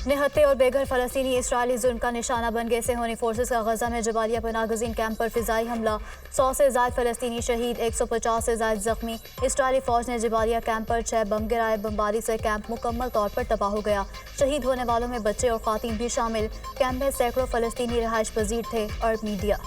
निहत्ते और बेघर फलस्तीनी इसराइली जुल्म का निशाना बन गए। सेहोनी फोर्सेस का गजा में जबालिया पनागज़ीन कैंप पर फिजाई हमला, 100 से ज़ायद फलस्तीनी शहीद, 150 से ज़ायद जख्मी। इसराइली फौज ने जबालिया कैंप पर 6 बम गिराए। बमबारी से कैंप मुकम्मल तौर पर तबाह हो गया। शहीद होने वालों में बच्चे और ख़वातीन भी शामिल। कैंप में सैकड़ों फलस्तीनी रहायश पजीर थे। और मीडिया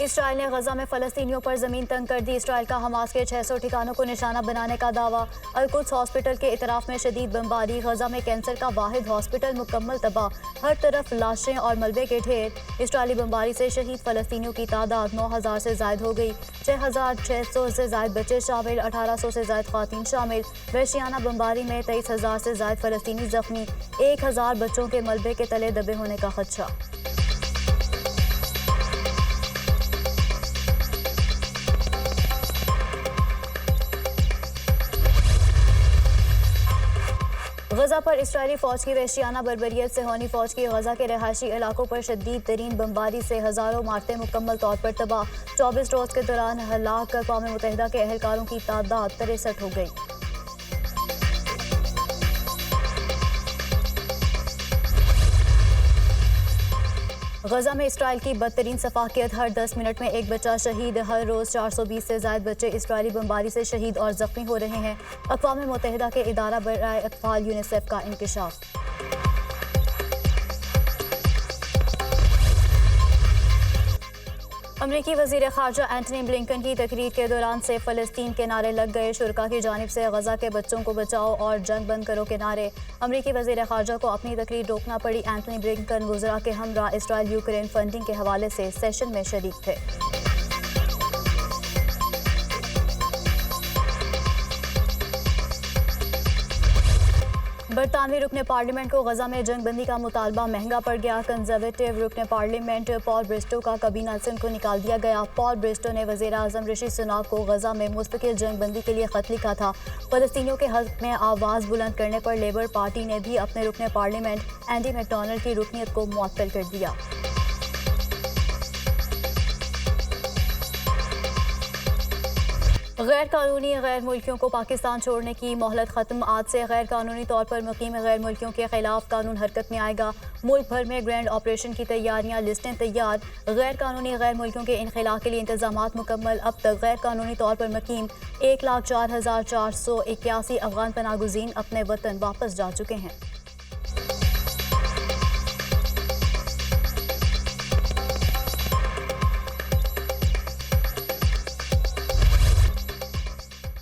इसराइल ने गजा में फलस्तीनियों पर जमीन तंग कर दी। इसराइल का हमास के 600 ठिकानों को निशाना बनाने का दावा। अल-कुद्स हॉस्पिटल के इतराफ में शदीद बमबारी। गजा में कैंसर का वाहिद हॉस्पिटल मुकम्मल तबाह, हर तरफ लाशें और मलबे के ढेर। इसराइली बमबारी से शहीद फलस्तीनियों की तादाद 9000 से जायद हो गई। 6600 से जायद बच्चे शामिल, 1800 से जायद ख़वातीन शामिल। वहशियाना बमबारी में 23000 से जायद फलस्तीनी जख्मी, 1000 बच्चों के मलबे के तले दबे होने का खदशा। गजा पर इसराइली फौज की वहशियाना बर्बरियत। सेहोनी फौज की गजा के रहायशी इलाकों पर शदीद तरीन बमबारी से हज़ारों इमारतें मुकम्मल तौर पर तबाह। 24 रोज़ के दौरान हलाक अक़वाम मुत्तहिदा के एहलकारों की तादाद 63 हो गई। गजा में इसराइल की बदतरीन सफाकियत, हर 10 मिनट में एक बच्चा शहीद। हर रोज़ 420 से ज़ायद बच्चे इसराइली बमबारी से शहीद और ज़ख्मी हो रहे हैं। अक़वाम मुत्तहिदा के इदारा बराए अतफ़ाल यूनिसेफ का इंकशाफ। अमरीकी वज़ीर ख़ारजा एंटनी ब्लिंकन की तकरीर के दौरान से फ़लस्तीन के नारे लग गए। शुरका की जानिब से गजा के बच्चों को बचाओ और जंग बंद करो के नारे। अमरीकी वज़ीर ख़ारजा को अपनी तकरीर रोकना पड़ी। एंटनी ब्लिंकन वुज़रा के हमरा इसराइल यूक्रेन फंडिंग के हवाले से सेशन में शरीक थे। बरतानवी रुकने पार्लियामेंट को गजा में जंग बंदी का मुतालबा महंगा पड़ गया। कंजर्वेटिव रुकने पार्लियामेंट पॉल ब्रिस्टो का कबीना से उनको निकाल दिया गया। पॉल ब्रिस्टो ने वज़ीर आज़म ऋषि सुनाक को गजा में मुस्तकिल जंग बंदी के लिए खत लिखा था। फ़लस्तीनियों के हक़ में आवाज़ बुलंद करने पर लेबर पार्टी ने भी अपने रुकने पार्लियामेंट एंडी मैकडॉनल्ड की रुकनीत को मुअत्तल कर दिया। गैर कानूनी गैर मुल्कियों को पाकिस्तान छोड़ने की मोहलत ख़त्म। आज से गैर कानूनी तौर पर मुकीम गैर मुल्कियों के खिलाफ कानून हरकत में आएगा। मुल्क भर में ग्रैंड ऑपरेशन की तैयारियां, लिस्टें तैयार। गैर कानूनी गैर मुल्कियों के इनखिला के लिए इंतजामात मुकम्मल। अब तक गैर कानूनी तौर पर मुकीम 1,04,481 अफगान पनागुज़ीन अपने वतन वापस जा चुके हैं।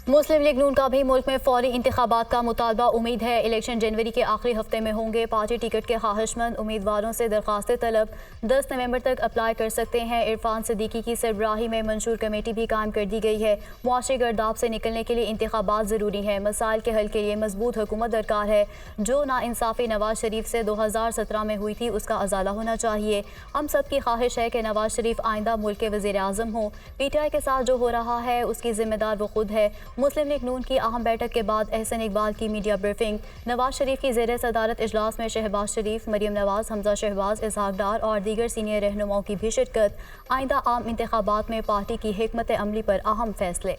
मुस्लिम लीग नून का भी मुल्क में फौरी इंतखाबात का मुतालबा। उम्मीद है इलेक्शन जनवरी के आखिरी हफ्ते में होंगे। पार्टी टिकट के ख्वाहिशमंद उम्मीदवारों से दरख्वास्त तलब 10 नवंबर तक अप्लाई कर सकते हैं। इरफान सिद्दीकी की सरबराही में मंशूर कमेटी भी कायम कर दी गई है। मुआशी गर्दाब से निकलने के लिए इंतखाबात ज़रूरी है। मसाइल के हल के लिए मजबूत हुकूमत दरकार है। जो नाइंसाफ़ी नवाज शरीफ से 2017 में हुई थी उसका अजाला होना चाहिए। हम सब की ख्वाहिश है कि नवाज शरीफ आइंदा मुल्क के वज़ीर आज़म हो। PTI के साथ जो हो रहा है उसकी जिम्मेदार वो खुद है। मुस्लिम लीग नून की अहम बैठक के बाद एहसन इकबाल की मीडिया ब्रीफिंग। नवाज शरीफ की ज़ेर सदारत इजलास में शहबाज शरीफ, मरियम नवाज, हमजा शहबाज, इसहाक डार और दीगर सीनियर रहनुमाओं की भी शिरकत। आइंदा आम इंतखाबात में पार्टी की हिकमत अमली पर अहम फैसले।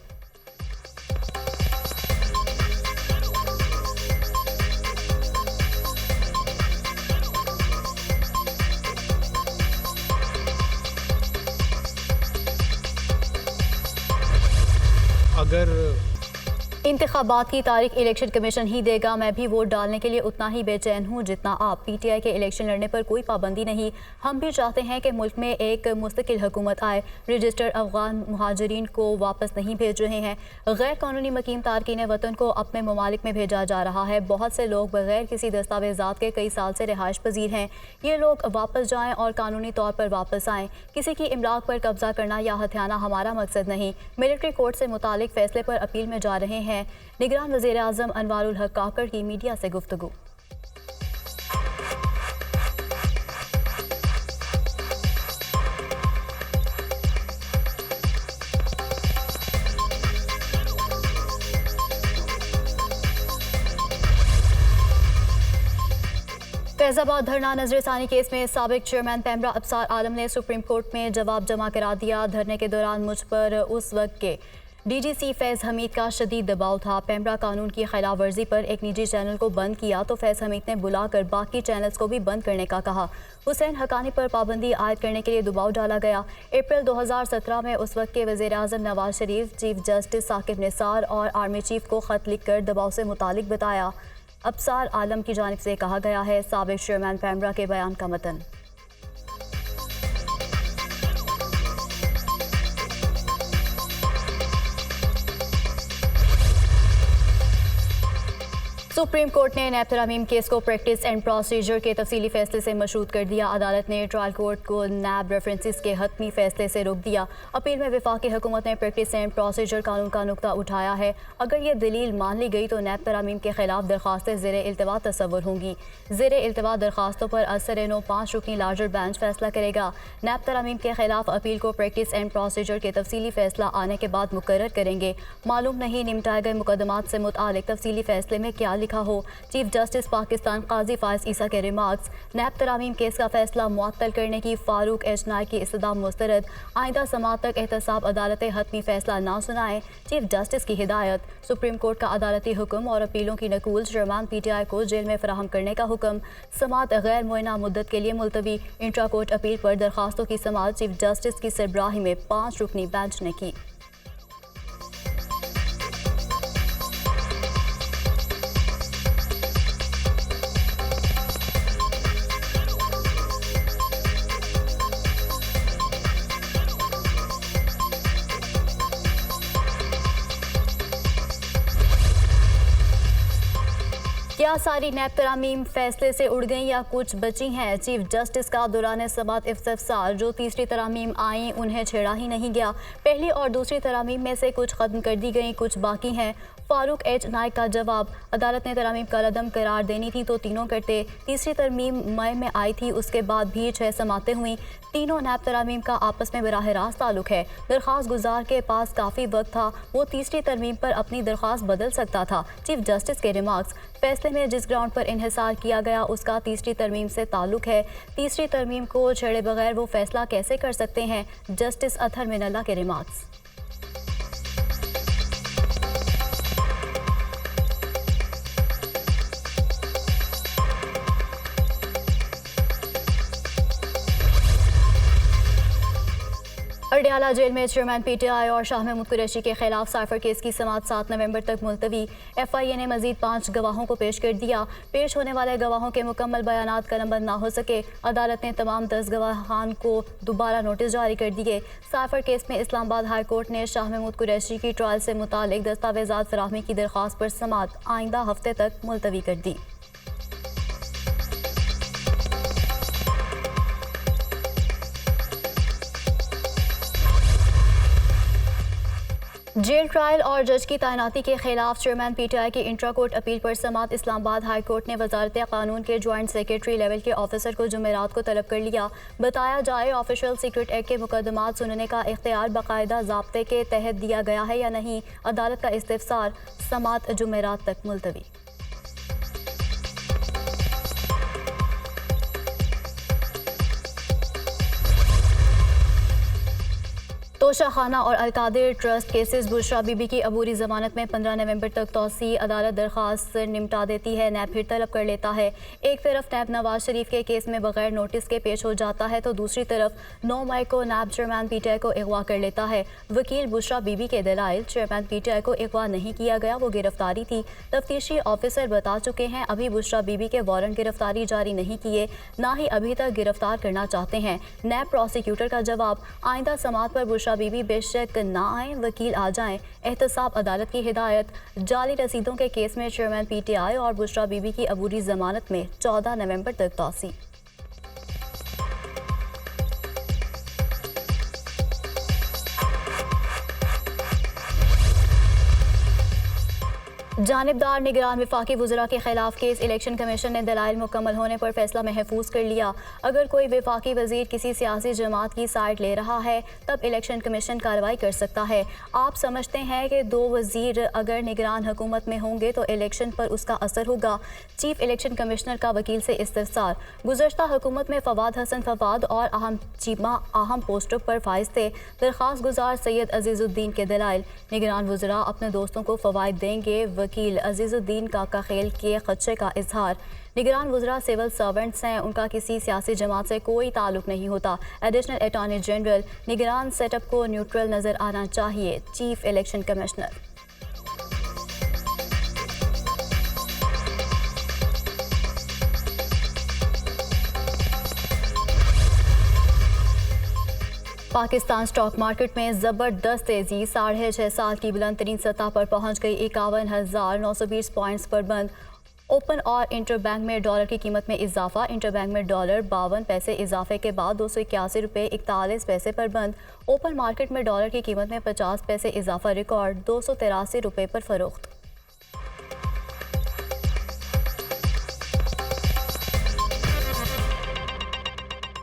अगर इंतखाबात की तारीख इलेक्शन कमीशन ही देगा। मैं भी वोट डालने के लिए उतना ही बेचैन हूँ जितना आप। PTI के इलेक्शन लड़ने पर कोई पाबंदी नहीं। हम भी चाहते हैं कि मुल्क में एक मुस्तकिल हुकूमत आए। रजिस्टर्ड अफगान मुहाजिरीन को वापस नहीं भेज रहे हैं। गैर कानूनी मुकीम तारकीन वतन को अपने ममालिक में भेजा जा रहा है। बहुत से लोग बगैर किसी दस्तावेजात के कई साल से रिहाइश पजीर हैं। ये लोग वापस जाएँ और कानूनी तौर पर वापस आएँ। किसी की इमलाक पर कब्जा करना या हथियाना हमारा मकसद नहीं। मिलिट्री कोर्ट से मुतालिक फैसले पर अपील में जा रहे हैं। निगरान वज़ीर आज़म अनवारुल हक काकड़ की मीडिया से गुफ्तगू। फैजाबाद धरना नजरसानी केस में साबिक चेयरमैन पैमरा अब्सार आलम ने सुप्रीम कोर्ट में जवाब जमा करा दिया। धरने के दौरान मुझ पर उस वक्त के डीजीसी फैज़ हमीद का शदीद दबाव था। पैमरा कानून की खिलाफ वर्जी पर एक निजी चैनल को बंद किया तो फैज़ हमीद ने बुलाकर बाकी चैनल्स को भी बंद करने का कहा। हुसैन हकानी पर पाबंदी आयद करने के लिए दबाव डाला गया। अप्रैल 2017 में उस वक्त के वज़ीर-ए-आज़म नवाज शरीफ, चीफ जस्टिस साकिब निसार और आर्मी चीफ को ख़त लिखकर दबाव से मुतालिक बताया। अब्सार आलम की जानिब से कहा गया है। साबिक चेयरमैन पैमरा के बयान का मतन। सुप्रीम कोर्ट ने नैब तरमीम केस को प्रैक्टिस एंड प्रोसीजर के तफसीली फैसले से मशरूत कर दिया। अदालत ने ट्रायल कोर्ट को नैब रेफरेंसेस के हतमी फैसले से रोक दिया। अपील में वफाकी हुकूमत ने प्रैक्टिस एंड प्रोसीजर कानून का नुक्ता उठाया है। अगर ये दलील मान ली गई तो नैब तरमीम के खिलाफ दरखास्तें ज़ेर इल्तवा तस्वुर होंगी। ज़ेर इल्तवा दरखास्तों पर असर-ए-नो 5 रुकनी लार्जर बेंच फैसला करेगा। नैब तरमीम के खिलाफ अपील को प्रैक्टिस एंड प्रोसीजर के तफसीली फैसला आने के बाद मुकर्रर करेंगे। मालूम नहीं निमटाए गए मुकदमात से मुतालिक तफसीली फैसले में क्या लिखा हो। चीफ जस्टिस पाकिस्तान काजी फायज ईसा के रिमार्क्स। नैब तरामीम केस का फैसला मुअत्तल करने की फारूक एच नाइक की इस्तदा मुस्तरद। आइंदा समात तक एहतसाब अदालतें हतमी फैसला ना सुनाएं। चीफ जस्टिस की हिदायत। सुप्रीम कोर्ट का अदालती हुक्म और अपीलों की नकूल चेयरमैन PTI को जेल में फराहम करने का हुक्म। समात गैर मुअय्यना मुद्दत के लिए मुलतवी। इंट्रा कोर्ट अपील पर दरखास्तों की समात चीफ जस्टिस की सरबराही में 5 रुकनी बेंच ने की। क्या सारी नैब तरामीम फैसले से उड़ गई या कुछ बची हैं? चीफ जस्टिस का दौरान समात इफ्तिसार। जो तीसरी तरामीम आई उन्हें छेड़ा ही नहीं गया। पहली और दूसरी तरामीम में से कुछ ख़त्म कर दी गई, कुछ बाकी हैं। फारूक एच नाइक का जवाब। अदालत ने तरामीम का रदम करार देनी थी तो तीनों करते। तीसरी तरमीम मई में आई थी, उसके बाद भी 6 समातें हुई। तीनों नैब तरामीम का आपस में बराह रास्त ताल्लुक है। दरख्वास्त गुजार के पास काफ़ी वक्त था, वो तीसरी तरमीम पर अपनी दरख्वास्त बदल सकता था। चीफ जस्टिस के रिमार्क्स। फैसले में जिस ग्राउंड पर इन्हिसार किया गया उसका तीसरी तरमीम से ताल्लुक है। तीसरी तरमीम को छेड़े बगैर वो फैसला कैसे कर सकते हैं? जस्टिस अतहर मिनल्ला के रिमार्क्स। अडयाला जेल में चेयरमैन PTI और शाह महमूद कुरैशी के खिलाफ साइफर केस की समात 7 नवंबर तक मुलतवी। FIA ने मजीद 5 गवाहों को पेश कर दिया। पेश होने वाले गवाहों के मुकम्मल बयानात कलमबंद ना हो सके। अदालत ने तमाम 10 गवाहान को दोबारा नोटिस जारी कर दिए। साइफर केस में इस्लामाबाद हाई कोर्ट ने शाह महमूद कुरैशी की ट्रायल से मुतालिक दस्तावेजात फराहमी की दरख्वास्त पर समात आइंदा हफ्ते तक मुलतवी कर दी। जेल ट्रायल और जज की तैनाती के खिलाफ चेयरमैन PTI की इंट्रा कोर्ट अपील पर समात इस्लामाबाद हाई कोर्ट ने वजारत कानून के ज्वाइंट सेक्रेटरी लेवल के ऑफिसर को जुमेरात को तलब कर लिया। बताया जाए ऑफिशियल सीक्रेट एक्ट के मुकदमात सुनने का इख्तियार बाकायदा ज़ाब्ते के तहत दिया गया है या नहीं। अदालत का इस्तिफसार। समात जुमेरात तक मुलतवी। तोशाखाना और अलकादिर ट्रस्ट केसेस। बुशरा बीबी की अबूरी जमानत में 15 नवंबर तक तौसी। अदालत दरख्वास्त निपटा देती है, नैब फिर तलब कर लेता है। एक तरफ नैब नवाज शरीफ के केस में बगैर नोटिस के पेश हो जाता है तो दूसरी तरफ 9 मई को नैब चेयरमैन PTI को अगवा कर लेता है। वकील बुशरा बीबी के दलाइल। चेयरमैन PTI को अगवा नहीं किया गया, वो गिरफ्तारी थी। तफ्तीशी ऑफिसर बता चुके हैं अभी बुशरा बीबी के वारंट गिरफ्तारी जारी नहीं किए, ना ही अभी तक गिरफ्तार करना चाहते हैं। नैब प्रोसिक्यूटर का जवाब। आइंदा समात पर बुशरा बीबी बेशक ना आए, वकील आ जाएं। एहतसाब अदालत की हिदायत। जाली रसीदों के केस में चेयरमैन PTI और बुशरा बीबी की अबूरी जमानत में 14 नवंबर तक तौसी। जानिबदार निगरान वफाकी वज़रा के खिलाफ केस इलेक्शन कमीशन ने दलाइल मुकम्मल होने पर फैसला महफूज कर लिया। अगर कोई वफाकी वजीर किसी सियासी जमात की साइड ले रहा है तब इलेक्शन कमीशन कार्रवाई कर सकता है। आप समझते हैं कि दो वजीर अगर निगरान हुकूमत में होंगे तो इलेक्शन पर उसका असर होगा। चीफ इलेक्शन कमिश्नर का वकील से इस्तफसार। गुज़श्ता हुकूमत में फवाद हसन फवाद और अहम पोस्टों पर फाइज थे। दरख्वास्त गुजार सैयद अजीज़ुद्दीन के दलाइल। निगरान वज़रा अपने दोस्तों को फ़वाइद देंगे। वकील अजीज़ुद्दीन काका खेल के खदशे का इजहार। निगरान वज़रा सिविल सर्वेंट्स हैं, उनका किसी सियासी जमात से कोई ताल्लुक नहीं होता। Additional attorney general. निगरान सेटअप को न्यूट्रल नज़र आना चाहिए। Chief election commissioner. Pakistan stock market में ज़बरदस्त तेज़ी 6.5 साल की बुलंद तरीन सतह पर पहुंच गई। 51,920 पॉइंट्स पर बंद। ओपन और इंटर बैंक में डॉलर की कीमत में इजाफा। इंटर बैंक में डॉलर 52 पैसे इजाफे के बाद 281 रुपये 41 पैसे पर बंद। ओपन मार्केट में डॉलर की कीमत में 50 पैसे इजाफा रिकॉर्ड 283 रुपये पर फरोख्त।